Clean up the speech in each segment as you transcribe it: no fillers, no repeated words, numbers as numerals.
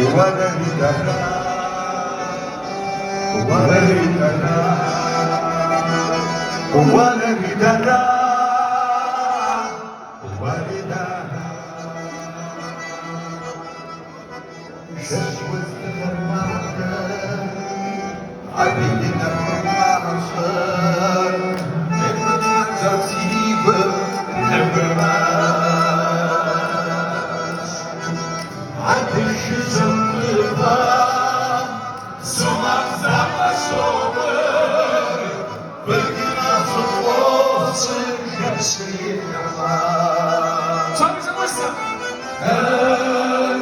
وردنا وردنا وردنا وردنا شسوة المعنى عبيدنا معصر نبني ترتيب نبرماس عدش زمربا سمع زعما صبر بلقنا خطوات جسري النعمان صبر صبر صبر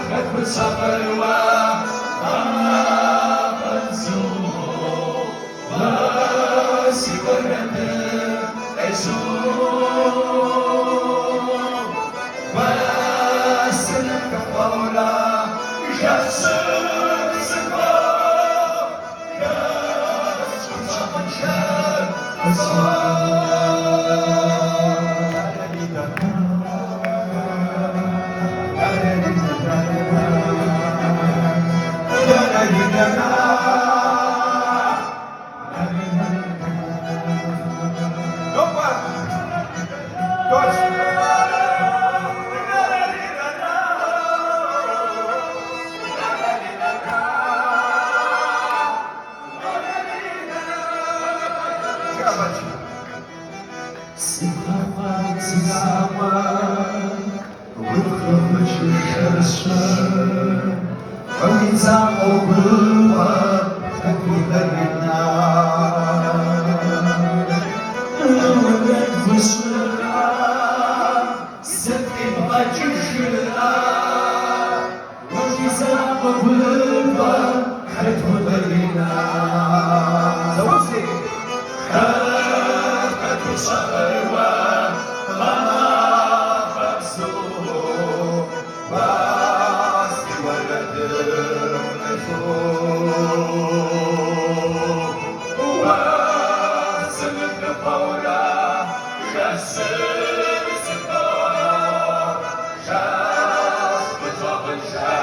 كتب صبر وما منزور وسوى الندم عزور وسلك قولا جسر صفار جسر صبر شر سلامات سلامات وخرج الشرشر ونزاع بالوى تكبرنا ونفسنا سكن غجشنا ونزاع بالوى تكبرنا زوجي صبر وما فكسوه واسي ولد النجوم وسلك قولا جسر سكار جاس بطاق الجاس